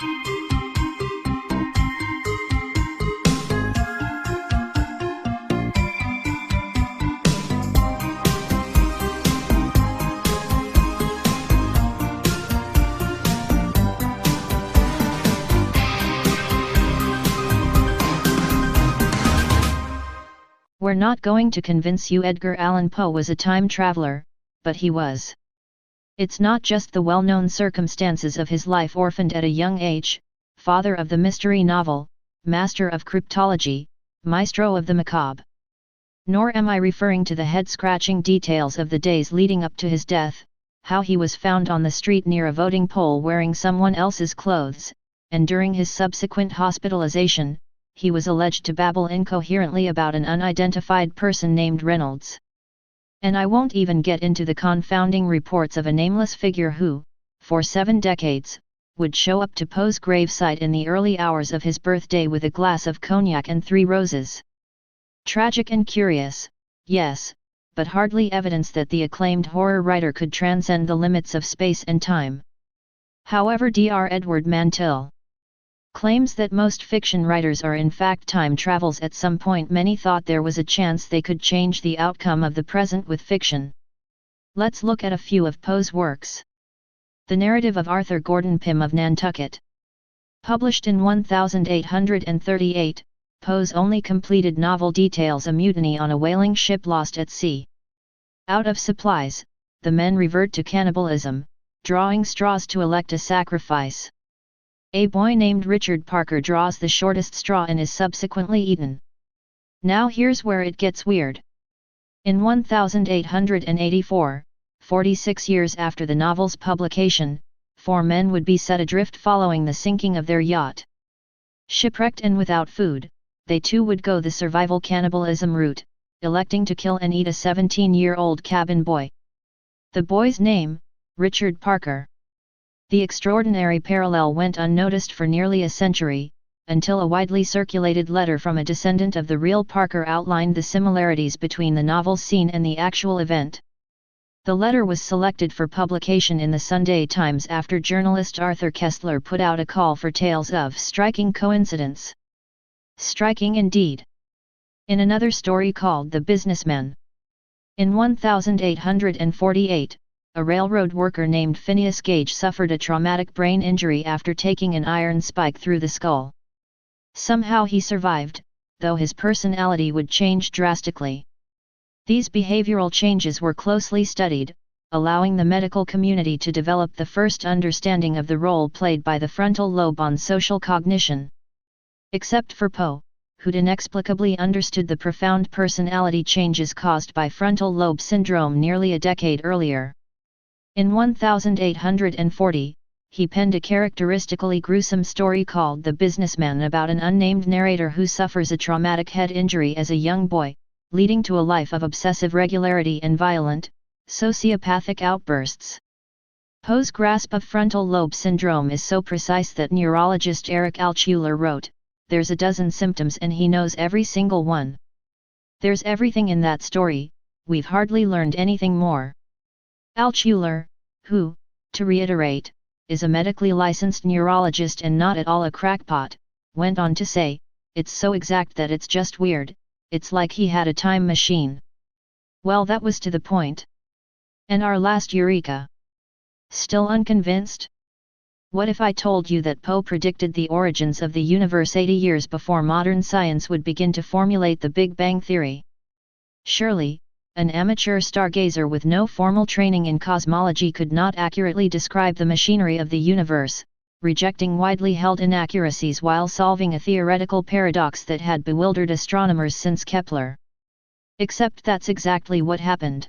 We're not going to convince you Edgar Allan Poe was a time traveler, but he was. It's not just the well-known circumstances of his life orphaned at a young age, father of the mystery novel, master of cryptology, maestro of the macabre. Nor am I referring to the head-scratching details of the days leading up to his death, how he was found on the street near a voting poll wearing someone else's clothes, and during his subsequent hospitalization, he was alleged to babble incoherently about an unidentified person named Reynolds. And I won't even get into the confounding reports of a nameless figure who, for 7 decades, would show up to Poe's gravesite in the early hours of his birthday with a glass of cognac and 3 roses. Tragic and curious, yes, but hardly evidence that the acclaimed horror writer could transcend the limits of space and time. However, Dr. Edward Mantel claims that most fiction writers are in fact time travels. At some point many thought there was a chance they could change the outcome of the present with fiction. Let's look at a few of Poe's works. The narrative of Arthur Gordon Pym of Nantucket. Published in 1838, Poe's only completed novel details a mutiny on a whaling ship lost at sea. Out of supplies, the men revert to cannibalism, drawing straws to elect a sacrifice. A boy named Richard Parker draws the shortest straw and is subsequently eaten. Now here's where it gets weird. In 1884, 46 years after the novel's publication, 4 men would be set adrift following the sinking of their yacht. Shipwrecked and without food, they too would go the survival cannibalism route, electing to kill and eat a 17-year-old cabin boy. The boy's name, Richard Parker. The extraordinary parallel went unnoticed for nearly a century, until a widely circulated letter from a descendant of the real Parker outlined the similarities between the novel's scene and the actual event. The letter was selected for publication in the Sunday Times after journalist Arthur Kessler put out a call for tales of striking coincidence. Striking indeed. In another story called The Businessman. In 1848, a railroad worker named Phineas Gage suffered a traumatic brain injury after taking an iron spike through the skull. Somehow he survived, though his personality would change drastically. These behavioral changes were closely studied, allowing the medical community to develop the first understanding of the role played by the frontal lobe on social cognition. Except for Poe, who'd inexplicably understood the profound personality changes caused by frontal lobe syndrome nearly a decade earlier. In 1840, he penned a characteristically gruesome story called The Businessman about an unnamed narrator who suffers a traumatic head injury as a young boy, leading to a life of obsessive regularity and violent, sociopathic outbursts. Poe's grasp of frontal lobe syndrome is so precise that neurologist Eric Altshuler wrote, "There's a dozen symptoms and he knows every single one. There's everything in that story, we've hardly learned anything more." Altshuler, who, to reiterate, is a medically licensed neurologist and not at all a crackpot, went on to say, "It's so exact that it's just weird, it's like he had a time machine." Well, that was to the point. And our last eureka. Still unconvinced? What if I told you that Poe predicted the origins of the universe 80 years before modern science would begin to formulate the Big Bang Theory? Surely, an amateur stargazer with no formal training in cosmology could not accurately describe the machinery of the universe, rejecting widely held inaccuracies while solving a theoretical paradox that had bewildered astronomers since Kepler. Except that's exactly what happened.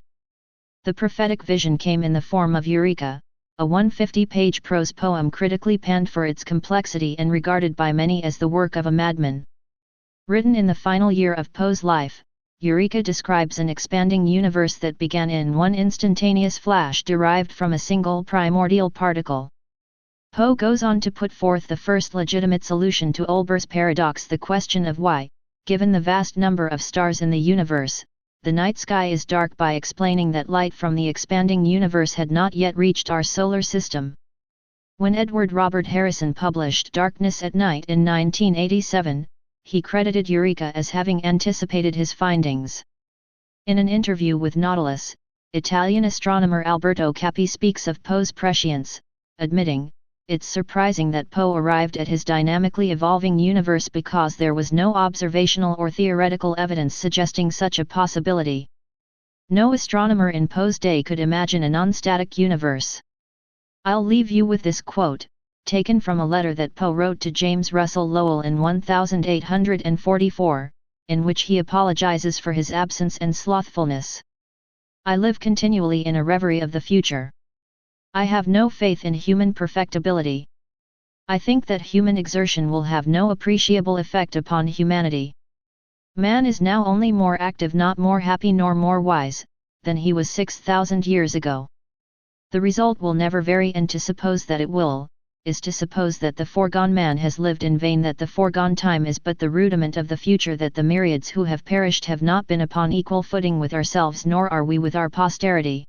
The prophetic vision came in the form of Eureka, a 150-page prose poem critically panned for its complexity and regarded by many as the work of a madman. Written in the final year of Poe's life, Eureka describes an expanding universe that began in one instantaneous flash derived from a single primordial particle. Poe goes on to put forth the first legitimate solution to Olber's paradox, the question of why, given the vast number of stars in the universe, the night sky is dark, by explaining that light from the expanding universe had not yet reached our solar system. When Edward Robert Harrison published Darkness at Night in 1987, he credited Eureka as having anticipated his findings. In an interview with Nautilus, Italian astronomer Alberto Capi speaks of Poe's prescience, admitting, "It's surprising that Poe arrived at his dynamically evolving universe because there was no observational or theoretical evidence suggesting such a possibility. No astronomer in Poe's day could imagine a non-static universe." I'll leave you with this quote, taken from a letter that Poe wrote to James Russell Lowell in 1844, in which he apologizes for his absence and slothfulness. "I live continually in a reverie of the future. I have no faith in human perfectibility. I think that human exertion will have no appreciable effect upon humanity. Man is now only more active, not more happy nor more wise, than he was 6,000 years ago. The result will never vary, and to suppose that it will, is to suppose that the foregone man has lived in vain, that the foregone time is but the rudiment of the future, that the myriads who have perished have not been upon equal footing with ourselves, nor are we with our posterity.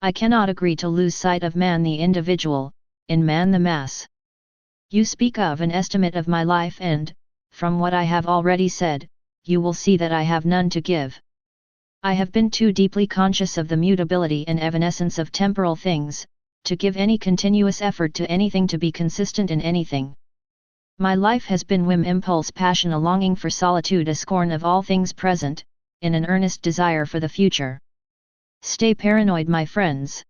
I cannot agree to lose sight of man the individual, in man the mass. You speak of an estimate of my life, and, from what I have already said, you will see that I have none to give. I have been too deeply conscious of the mutability and evanescence of temporal things, to give any continuous effort to anything to be consistent in anything. My life has been whim, impulse, passion, a longing for solitude, a scorn of all things present, in an earnest desire for the future. Stay paranoid, my friends.